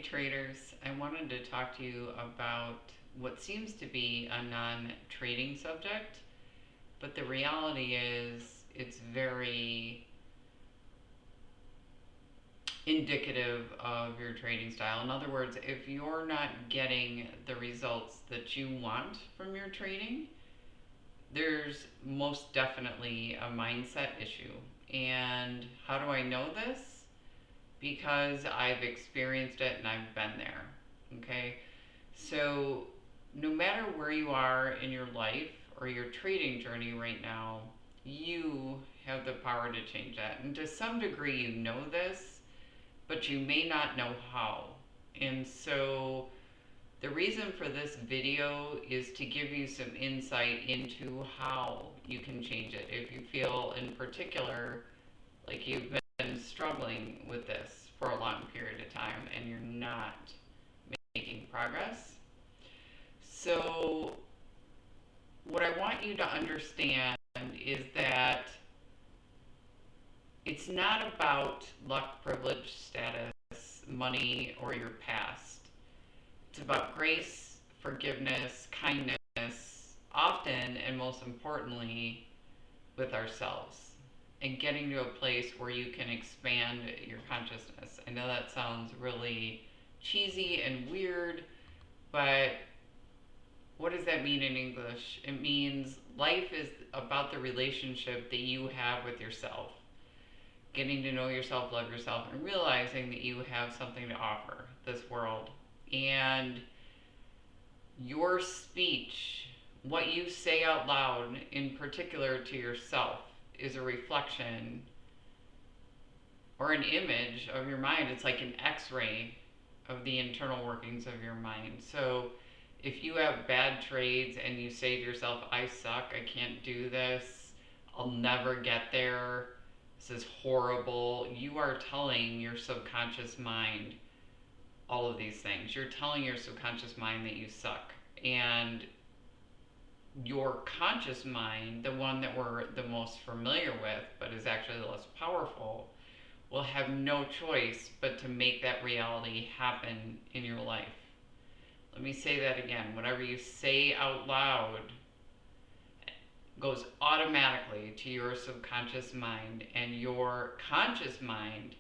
Hey traders, I wanted to talk to you about what seems to be a non-trading subject, but the reality is it's very indicative of your trading style. In other words, if you're not getting the results that you want from your trading, there's most definitely a mindset issue. And how do I know this? Because I've experienced it and I've been there. Okay? So, no matter where you are in your life or your trading journey right now, you have the power to change that. And to some degree, you know this, but you may not know how. And so, the reason for this video is to give you some insight into how you can change it. If you feel in particular like you've been struggling with this for a long period of time and you're not making progress. So, what I want you to understand is that it's not about luck, privilege, status, money, or your past. It's about grace, forgiveness, kindness, often and most importantly, with ourselves, and getting to a place where you can expand your consciousness. I know that sounds really cheesy and weird, but what does that mean in English? It means life is about the relationship that you have with yourself. Getting to know yourself, love yourself, and realizing that you have something to offer this world. And your speech, what you say out loud, in particular to yourself, is a reflection or an image of your mind. It's like an x-ray of the internal workings of your mind. So if you have bad trades and you say to yourself, I suck, I can't do this, I'll never get there, this is horrible, you are telling your subconscious mind all of these things. You're telling your subconscious mind that you suck. And your conscious mind, the one that we're the most familiar with, but is actually the less powerful, will have no choice but to make that reality happen in your life. Let me say that again. Whatever you say out loud goes automatically to your subconscious mind, and your conscious mind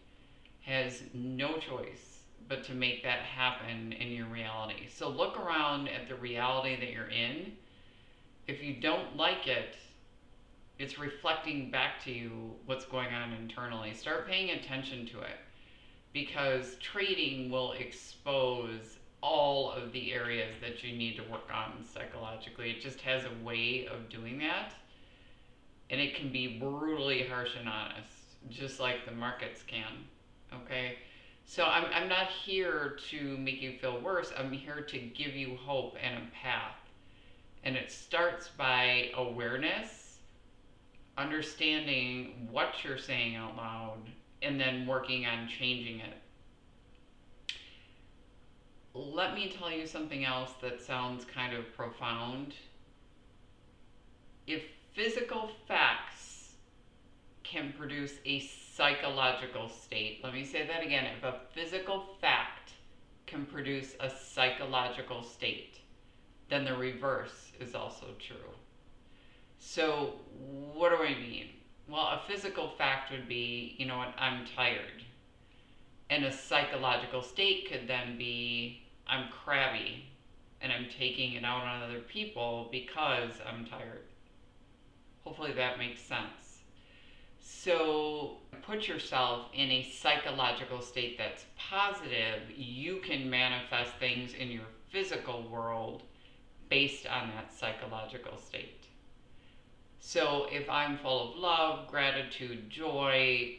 has no choice but to make that happen in your reality. So look around at the reality that you're in. If you don't like it, it's reflecting back to you what's going on internally. Start paying attention to it, because trading will expose all of the areas that you need to work on psychologically. It just has a way of doing that, and it can be brutally harsh and honest, just like the markets can. Okay? So I'm not here to make you feel worse. I'm here to give you hope and a path. And it starts by awareness, understanding what you're saying out loud, and then working on changing it. Let me tell you something else that sounds kind of profound. If physical facts can produce a psychological state, let me say that again. If a physical fact can produce a psychological state, then the reverse is also true. So what do I mean? Well, a physical fact would be, you know what, I'm tired. And a psychological state could then be, I'm crabby and I'm taking it out on other people because I'm tired. Hopefully that makes sense. So put yourself in a psychological state that's positive. You can manifest things in your physical world based on that psychological state. So if I'm full of love, gratitude, joy,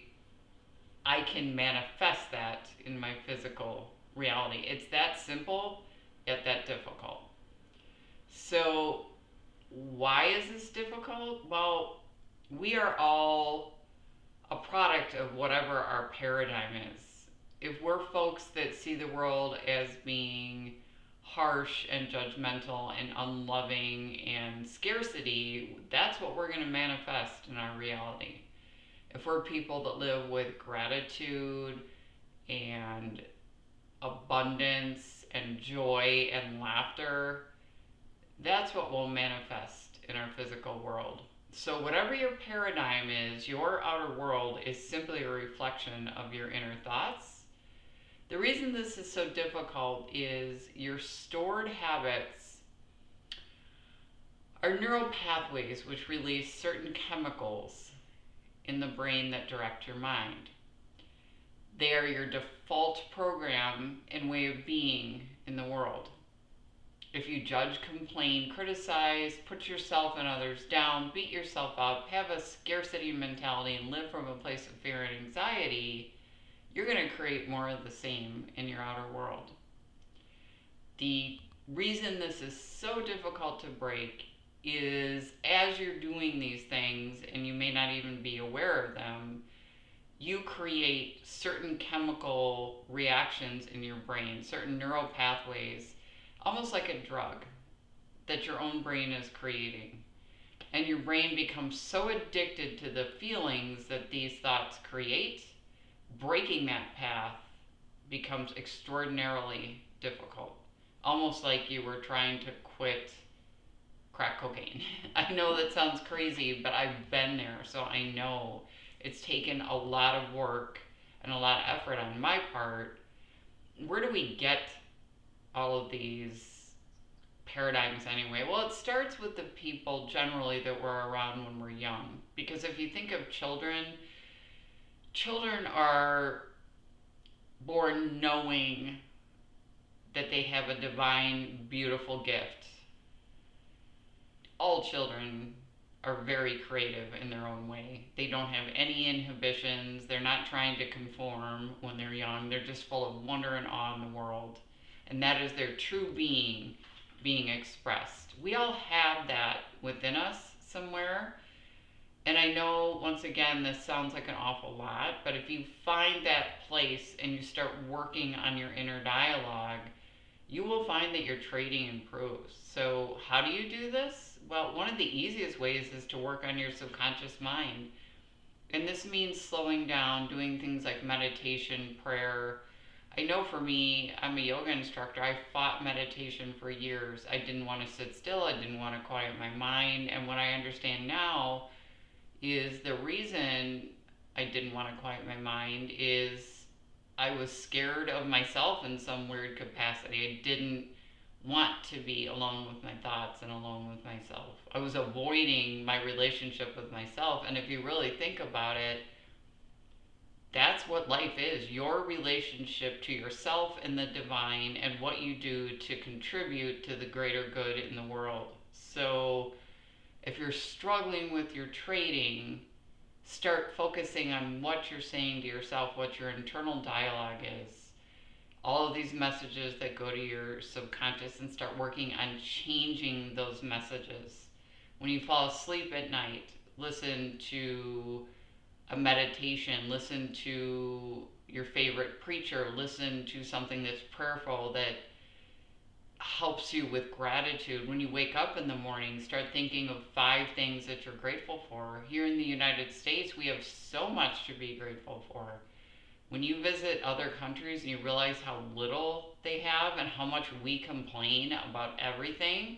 I can manifest that in my physical reality. It's that simple, yet that difficult. So why is this difficult? Well, we are all a product of whatever our paradigm is. If we're folks that see the world as being harsh and judgmental and unloving and scarcity, that's what we're going to manifest in our reality. If we're people that live with gratitude and abundance and joy and laughter, that's what will manifest in our physical world. So, whatever your paradigm is, your outer world is simply a reflection of your inner thoughts. The reason this is so difficult is your stored habits are neural pathways which release certain chemicals in the brain that direct your mind. They are your default program and way of being in the world. If you judge, complain, criticize, put yourself and others down, beat yourself up, have a scarcity mentality, and live from a place of fear and anxiety, you're going to create more of the same in your outer world. The reason this is so difficult to break is as you're doing these things, and you may not even be aware of them, you create certain chemical reactions in your brain, certain neural pathways, almost like a drug that your own brain is creating. And your brain becomes so addicted to the feelings that these thoughts create, breaking that path becomes extraordinarily difficult. Almost like you were trying to quit crack cocaine. I know that sounds crazy, but I've been there, so I know it's taken a lot of work and a lot of effort on my part. Where do we get all of these paradigms anyway? Well, it starts with the people generally that were around when we're young. Because if you think of children, children are born knowing that they have a divine, beautiful gift. All children are very creative in their own way. They don't have any inhibitions. They're not trying to conform when they're young. They're just full of wonder and awe in the world. And that is their true being expressed. We all have that within us somewhere. And I know, once again, this sounds like an awful lot, but if you find that place and you start working on your inner dialogue, you will find that your trading improves. So how do you do this? Well, one of the easiest ways is to work on your subconscious mind. And this means slowing down, doing things like meditation, prayer. I know for me, I'm a yoga instructor. I fought meditation for years. I didn't want to sit still. I didn't want to quiet my mind. And what I understand now is the reason I didn't want to quiet my mind is I was scared of myself in some weird capacity. I didn't want to be alone with my thoughts and alone with myself. I was avoiding my relationship with myself. And if you really think about it, that's what life is, your relationship to yourself and the divine, and what you do to contribute to the greater good in the world. So if you're struggling with your trading, start focusing on what you're saying to yourself, what your internal dialogue is. All of these messages that go to your subconscious, and start working on changing those messages. When you fall asleep at night, listen to a meditation, listen to your favorite preacher, listen to something that's prayerful, that helps you with gratitude. When you wake up in the morning, start thinking of 5 things that you're grateful for. Here in the United States, we have so much to be grateful for. When you visit other countries and you realize how little they have and how much we complain about everything.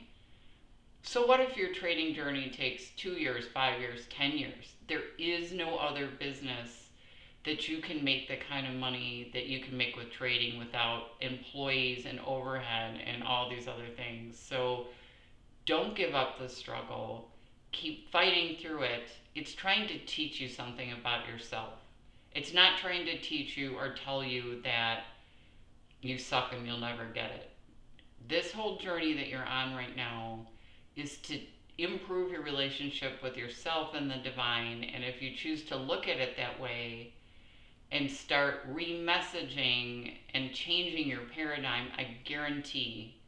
So what if your trading journey takes 2 years, 5 years, 10 years? There is no other business that you can make the kind of money that you can make with trading without employees and overhead and all these other things. So don't give up the struggle. Keep fighting through it. It's trying to teach you something about yourself. It's not trying to teach you or tell you that you suck and you'll never get it. This whole journey that you're on right now is to improve your relationship with yourself and the divine. And if you choose to look at it that way and start re-messaging and changing your paradigm, I guarantee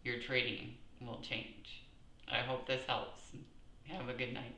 your trading will change. I hope this helps. Have a good night.